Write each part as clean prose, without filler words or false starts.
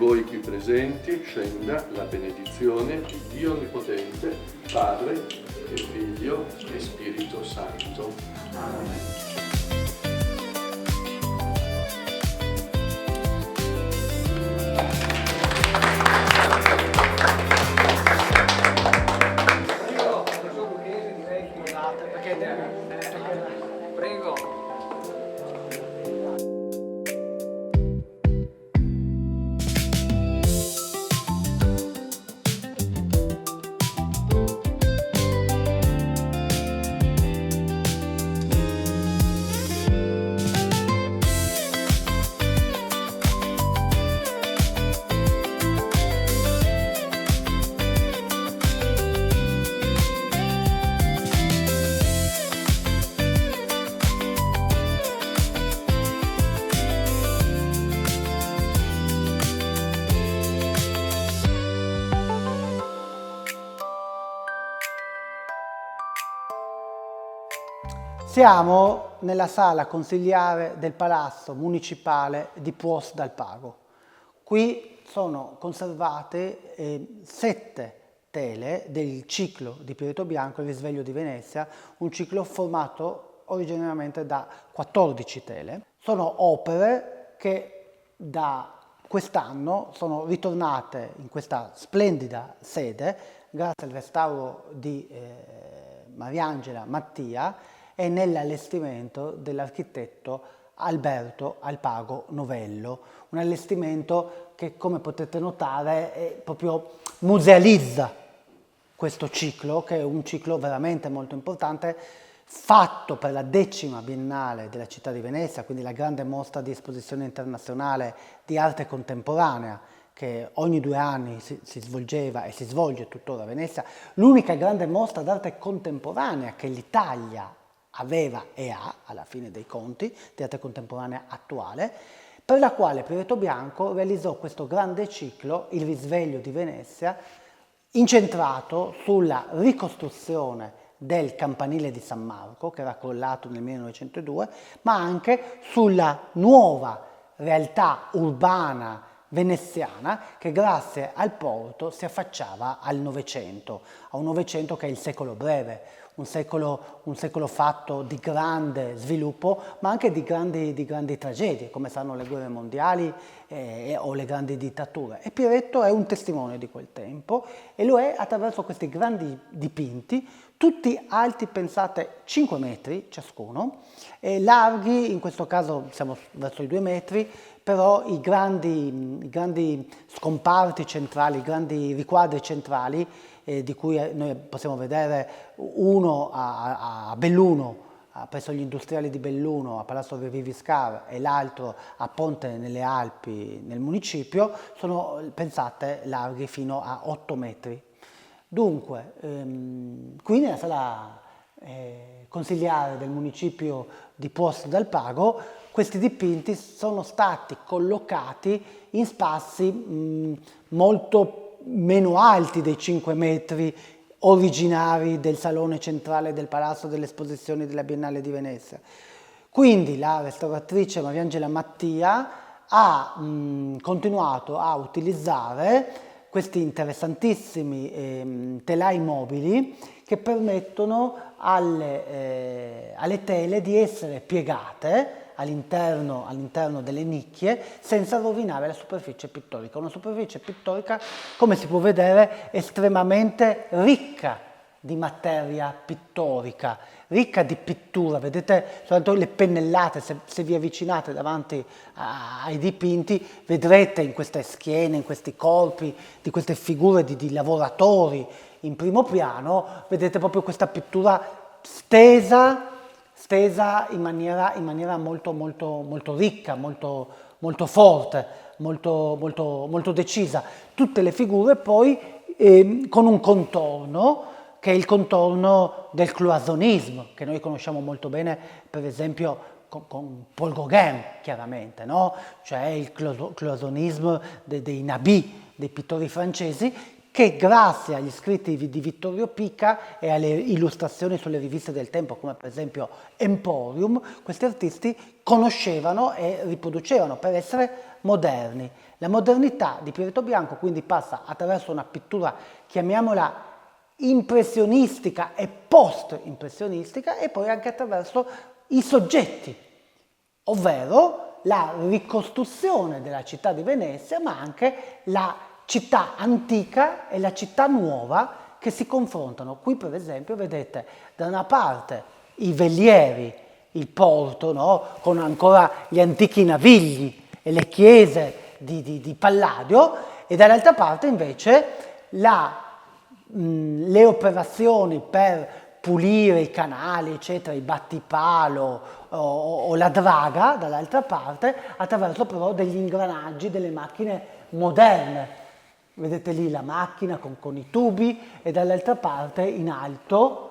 voi qui presenti scenda la benedizione di Dio Onnipotente, Padre e Figlio e Spirito Santo. Amen. Prego. Siamo nella sala consiliare del Palazzo Municipale di Puos d'Alpago. Qui sono conservate 7 tele del ciclo di Pietro Bianco, Il risveglio di Venezia, un ciclo formato originariamente da 14 tele. Sono opere che da quest'anno sono ritornate in questa splendida sede grazie al restauro di Mariangela Mattia e nell'allestimento dell'architetto Alberto Alpago Novello, un allestimento che, come potete notare, proprio musealizza questo ciclo, che è un ciclo veramente molto importante, fatto per la 10ª Biennale della città di Venezia, quindi la grande mostra di esposizione internazionale di arte contemporanea, che ogni 2 anni si svolgeva e si svolge tuttora a Venezia, l'unica grande mostra d'arte contemporanea che l'Italia aveva e ha, alla fine dei conti, di arte contemporanea attuale, per la quale Pietro Bianco realizzò questo grande ciclo, Il risveglio di Venezia, incentrato sulla ricostruzione del campanile di San Marco, che era crollato nel 1902, ma anche sulla nuova realtà urbana veneziana che grazie al porto si affacciava al Novecento, a un Novecento che è il secolo breve, un secolo fatto di grande sviluppo, ma anche di grandi tragedie, come saranno le guerre mondiali o le grandi dittature. E Pieretto è un testimone di quel tempo e lo è attraverso questi grandi dipinti, tutti alti, pensate, 5 metri ciascuno, e larghi, in questo caso siamo verso i 2 metri, però i grandi scomparti centrali, i grandi riquadri centrali, di cui noi possiamo vedere uno a Belluno, presso gli industriali di Belluno, a Palazzo Viviscar, e l'altro a Ponte nelle Alpi, nel municipio, sono, pensate, larghi fino a 8 metri. Dunque, qui nella sala consiliare del municipio di Puos d'Alpago, questi dipinti sono stati collocati in spazi molto meno alti dei 5 metri originari del salone centrale del Palazzo delle Esposizioni della Biennale di Venezia. Quindi la restauratrice Mariangela Mattia ha continuato a utilizzare questi interessantissimi telai mobili che permettono alle tele di essere piegate all'interno delle nicchie senza rovinare la superficie pittorica. Una superficie pittorica, come si può vedere, estremamente ricca di materia pittorica, ricca di pittura. Vedete soltanto le pennellate, se vi avvicinate davanti ai dipinti vedrete in queste schiene, in questi corpi, di queste figure di lavoratori in primo piano, vedete proprio questa pittura stesa in maniera molto ricca, molto forte, molto decisa. Tutte le figure poi con un contorno che è il contorno del cloisonnisme, che noi conosciamo molto bene, per esempio, con Paul Gauguin, chiaramente, no? Cioè il cloisonnisme dei nabis, dei pittori francesi, che grazie agli scritti di Vittorio Pica e alle illustrazioni sulle riviste del tempo, come per esempio Emporium, questi artisti conoscevano e riproducevano per essere moderni. La modernità di Piretto Bianco quindi passa attraverso una pittura, chiamiamola impressionistica e post-impressionistica, e poi anche attraverso i soggetti, ovvero la ricostruzione della città di Venezia, ma anche la città antica e la città nuova che si confrontano. Qui per esempio vedete da una parte i velieri, il porto, no? Con ancora gli antichi navigli e le chiese di Palladio, e dall'altra parte invece le operazioni per pulire i canali, eccetera, i battipalo o la draga, dall'altra parte, attraverso però degli ingranaggi, delle macchine moderne. Vedete lì la macchina con i tubi, e dall'altra parte in alto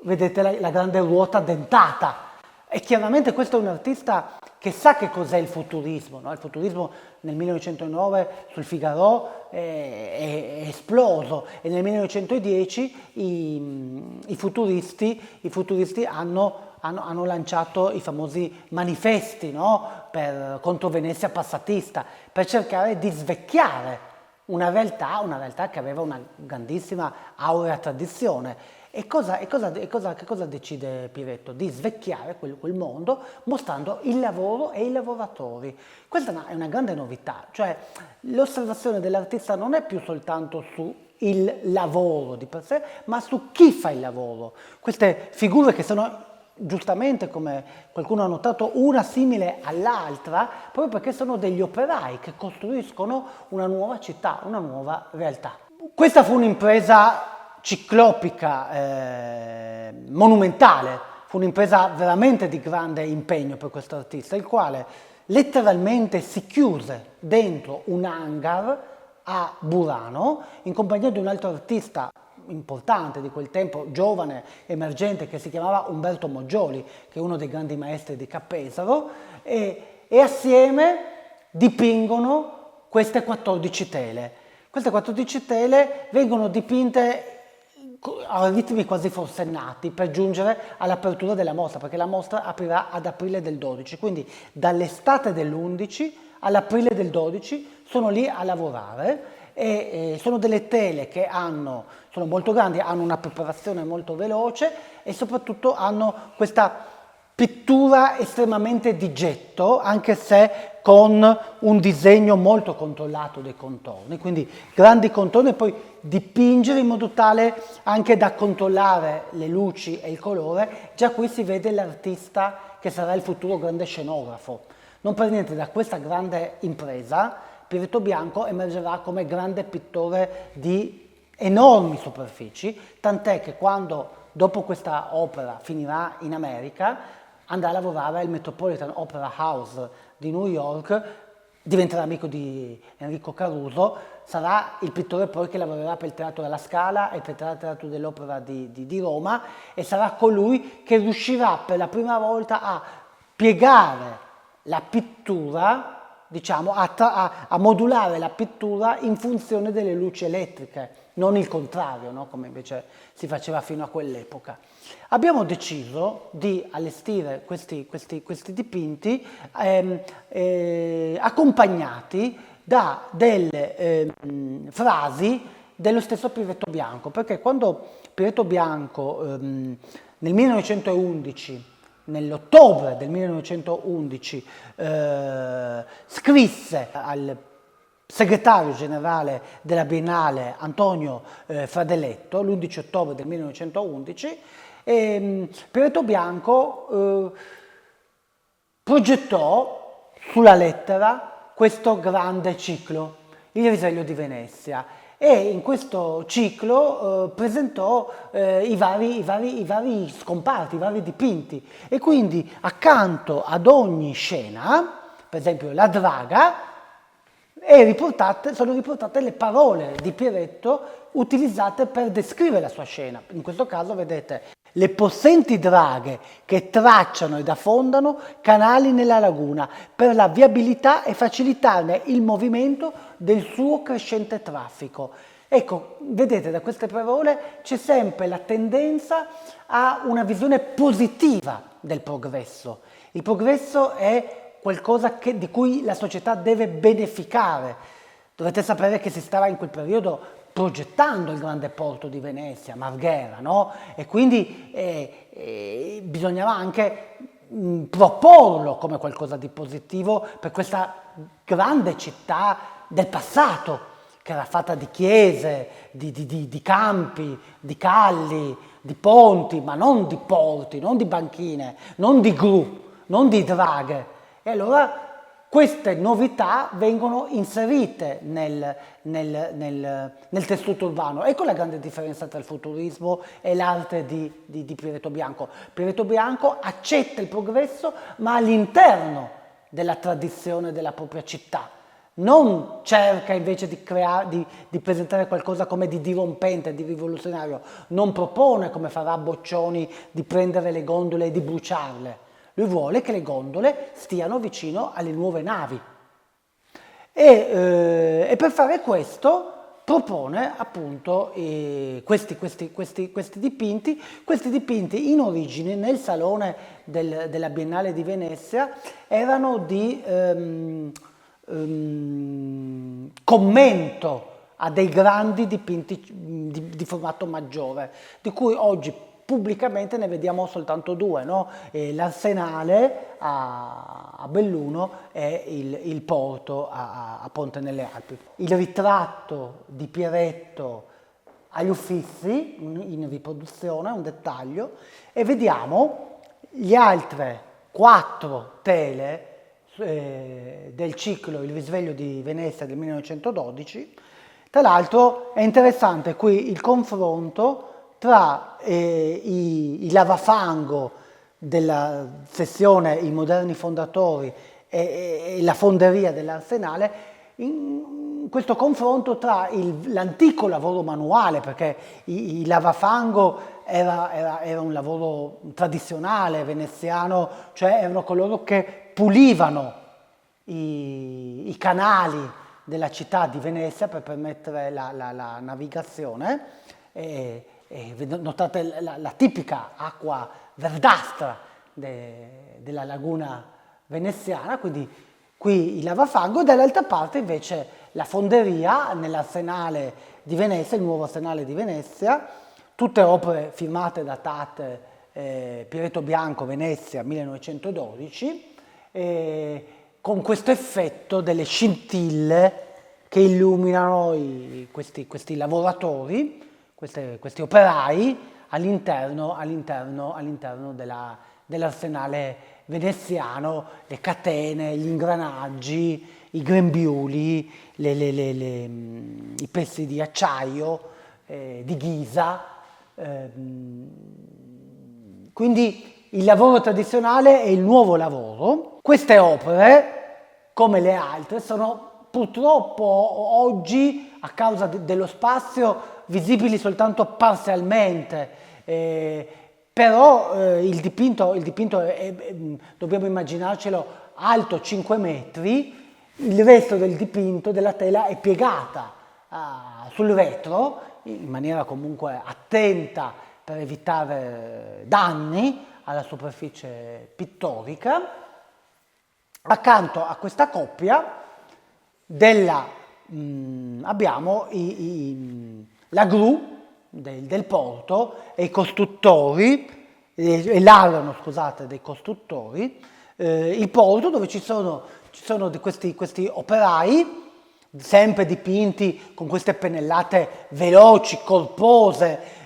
vedete la grande ruota dentata. E chiaramente questo è un artista che sa che cos'è il futurismo, no? Il futurismo nel 1909 sul Figaro è esploso, e nel 1910 i futuristi hanno lanciato i famosi manifesti, no? Contro Venezia passatista, per cercare di svecchiare una realtà che aveva una grandissima aurea tradizione. Che cosa decide Piretto? Di svecchiare quel mondo, mostrando il lavoro e i lavoratori. Questa è una grande novità, cioè l'osservazione dell'artista non è più soltanto su il lavoro di per sé, ma su chi fa il lavoro. Queste figure che sono giustamente, come qualcuno ha notato, una simile all'altra, proprio perché sono degli operai che costruiscono una nuova città, una nuova realtà. Questa fu un'impresa ciclopica, monumentale, fu un'impresa veramente di grande impegno per questo artista, il quale letteralmente si chiuse dentro un hangar a Burano in compagnia di un altro artista importante di quel tempo, giovane, emergente, che si chiamava Umberto Moggioli, che è uno dei grandi maestri di Cappesaro, e assieme dipingono queste 14 tele. Queste 14 tele vengono dipinte a ritmi quasi forsennati per giungere all'apertura della mostra, perché la mostra aprirà ad aprile del 12, quindi dall'estate dell'11 all'aprile del 12 sono lì a lavorare, e sono delle tele che sono molto grandi, hanno una preparazione molto veloce e soprattutto hanno questa pittura estremamente di getto, anche se con un disegno molto controllato dei contorni, quindi grandi contorni, e poi dipingere in modo tale anche da controllare le luci e il colore. Già qui si vede l'artista che sarà il futuro grande scenografo. Non per niente da questa grande impresa Piretto Bianco emergerà come grande pittore di enormi superfici, tant'è che quando dopo questa opera finirà in America andrà a lavorare al Metropolitan Opera House di New York, diventerà amico di Enrico Caruso, sarà il pittore poi che lavorerà per il Teatro della Scala e per il Teatro dell'Opera di Roma, e sarà colui che riuscirà per la prima volta a piegare la pittura, diciamo, a modulare la pittura in funzione delle luci elettriche, non il contrario, no? Come invece si faceva fino a quell'epoca. Abbiamo deciso di allestire questi dipinti accompagnati da delle frasi dello stesso Piretto Bianco, perché quando Piretto Bianco nel 1911, nell'ottobre del 1911, scrisse al segretario generale della Biennale Antonio Fradeletto, l'11 ottobre del 1911, Piretto Bianco progettò sulla lettera questo grande ciclo, Il risveglio di Venezia, e in questo ciclo presentò i vari scomparti, i vari dipinti, e quindi accanto ad ogni scena, per esempio la draga, sono riportate le parole di Piretto utilizzate per descrivere la sua scena. In questo caso vedete le possenti draghe che tracciano ed affondano canali nella laguna per la viabilità e facilitarne il movimento del suo crescente traffico. Ecco, vedete, da queste parole c'è sempre la tendenza a una visione positiva del progresso. Il progresso è qualcosa di cui la società deve beneficare. Dovete sapere che si stava in quel periodo progettando il grande porto di Venezia, Marghera, no? E quindi bisognava anche proporlo come qualcosa di positivo per questa grande città del passato, che era fatta di chiese, di campi, di calli, di ponti, ma non di porti, non di banchine, non di gru, non di draghe. E allora queste novità vengono inserite nel tessuto urbano. Ecco la grande differenza tra il futurismo e l'arte di Piretto Bianco. Piretto Bianco accetta il progresso, ma all'interno della tradizione della propria città. Non cerca invece di presentare qualcosa come di dirompente, di rivoluzionario. Non propone, come farà Boccioni, di prendere le gondole e di bruciarle. Lui vuole che le gondole stiano vicino alle nuove navi. E per fare questo propone appunto questi dipinti in origine nel salone della Biennale di Venezia erano di commento a dei grandi dipinti di formato maggiore, di cui oggi pubblicamente ne vediamo soltanto due, no? L'Arsenale a Belluno e il porto a Ponte nelle Alpi. Il ritratto di Piretto agli Uffizi, in riproduzione, un dettaglio, e vediamo le altre 4 tele del ciclo Il risveglio di Venezia del 1912. Tra l'altro è interessante qui il confronto tra i lavafango della sezione I moderni fondatori e la fonderia dell'Arsenale, in questo confronto tra l'antico lavoro manuale, perché il lavafango era un lavoro tradizionale veneziano, cioè erano coloro che pulivano i canali della città di Venezia per permettere la navigazione. Notate la tipica acqua verdastra della laguna veneziana, quindi qui il lavafango, e dall'altra parte invece la fonderia nell'Arsenale di Venezia, il nuovo Arsenale di Venezia, tutte opere firmate, datate Piretto Bianco, Venezia 1912, con questo effetto delle scintille che illuminano questi lavoratori, questi operai all'interno dell'Arsenale veneziano, le catene, gli ingranaggi, i grembiuli, i pezzi di acciaio, di ghisa. Quindi il lavoro tradizionale e il nuovo lavoro. Queste opere, come le altre, sono purtroppo oggi, a causa dello spazio, visibili soltanto parzialmente, però il dipinto dobbiamo immaginarcelo alto 5 metri, il resto del dipinto, della tela, è piegata sul retro, in maniera comunque attenta per evitare danni alla superficie pittorica. Accanto a questa coppia abbiamo la gru del porto e i costruttori, e l'alano, scusate, dei costruttori, il porto dove ci sono questi operai, sempre dipinti con queste pennellate veloci, corpose,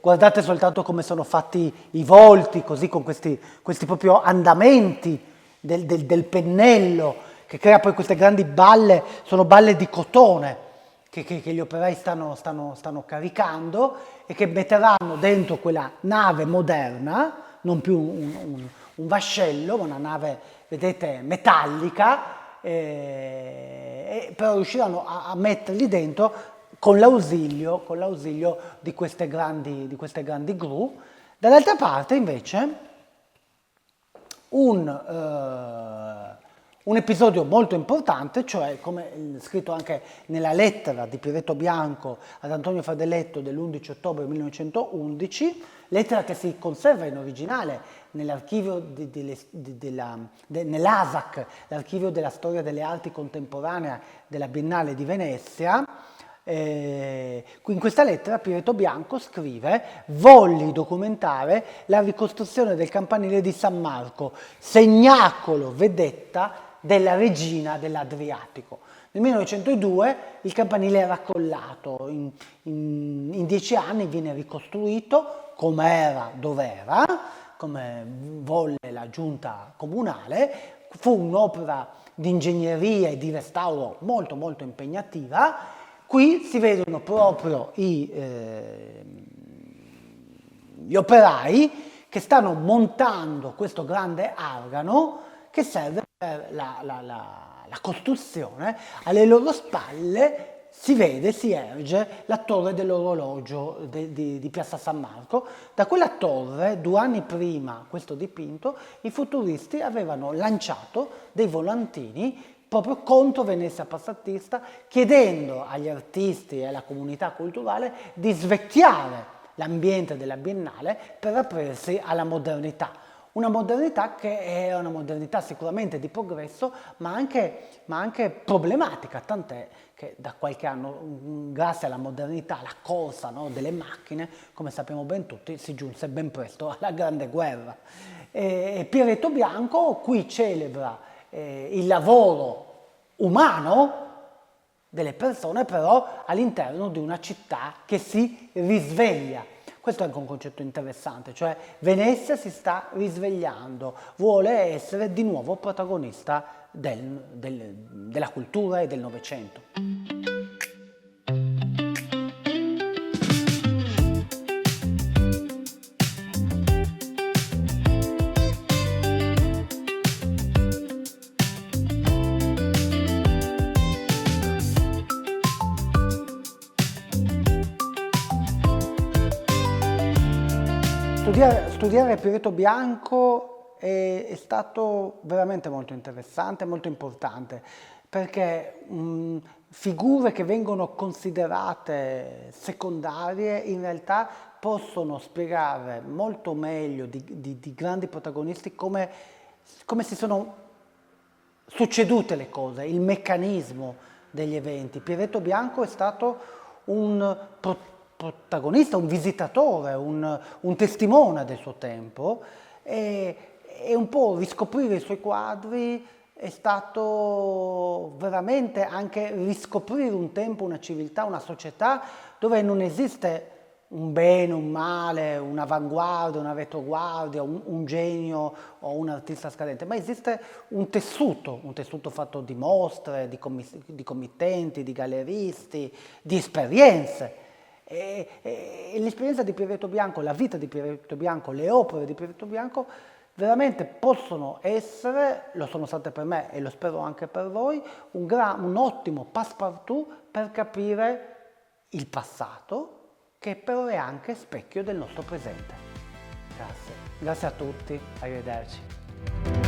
guardate soltanto come sono fatti i volti, così con questi proprio andamenti del pennello, che crea poi queste grandi balle, sono balle di cotone che gli operai stanno caricando e che metteranno dentro quella nave moderna, non più un vascello, ma una nave, vedete, metallica, però riusciranno a metterli dentro con l'ausilio di queste grandi gru. Dall'altra parte invece un un episodio molto importante, cioè come scritto anche nella lettera di Pietro Bianco ad Antonio Fradelletto dell'11 ottobre 1911, lettera che si conserva in originale nell'archivio nell'ASAC, l'archivio della storia delle arti contemporanea della Biennale di Venezia. In questa lettera Pietro Bianco scrive: volli documentare la ricostruzione del campanile di San Marco, segnacolo vedetta della regina dell'Adriatico. Nel 1902 il campanile è raccollato, in 10 anni viene ricostruito come era, dov'era, come volle la giunta comunale. Fu un'opera di ingegneria e di restauro molto molto impegnativa. Qui si vedono proprio gli operai che stanno montando questo grande argano che serve per la costruzione. Alle loro spalle si vede, si erge la torre dell'orologio di Piazza San Marco. Da quella torre, 2 anni prima questo dipinto, i futuristi avevano lanciato dei volantini proprio contro Venezia passatista, chiedendo agli artisti e alla comunità culturale di svecchiare l'ambiente della Biennale per aprirsi alla modernità. Una modernità che è una modernità sicuramente di progresso, ma anche problematica, tant'è che da qualche anno, grazie alla modernità, alla corsa, no, delle macchine, come sappiamo ben tutti, si giunse ben presto alla Grande Guerra. Pietro Bianco qui celebra il lavoro umano delle persone, però all'interno di una città che si risveglia. Questo è anche un concetto interessante, cioè Venezia si sta risvegliando, vuole essere di nuovo protagonista della cultura e del Novecento. Studiare Pietro Bianco è stato veramente molto interessante, molto importante, perché figure che vengono considerate secondarie in realtà possono spiegare molto meglio di grandi protagonisti come si sono succedute le cose, il meccanismo degli eventi. Pietro Bianco è stato un protagonista, un visitatore, un testimone del suo tempo, e un po' riscoprire i suoi quadri è stato veramente anche riscoprire un tempo, una civiltà, una società dove non esiste un bene, un male, un'avanguardia, una retroguardia, un genio o un artista scadente, ma esiste un tessuto fatto di mostre, di committenti, di galleristi, di esperienze. E l'esperienza di Pietro Bianco, la vita di Pietro Bianco, le opere di Pietro Bianco veramente possono essere, lo sono state per me e lo spero anche per voi, un ottimo passepartout per capire il passato, che però è anche specchio del nostro presente. Grazie a tutti, arrivederci.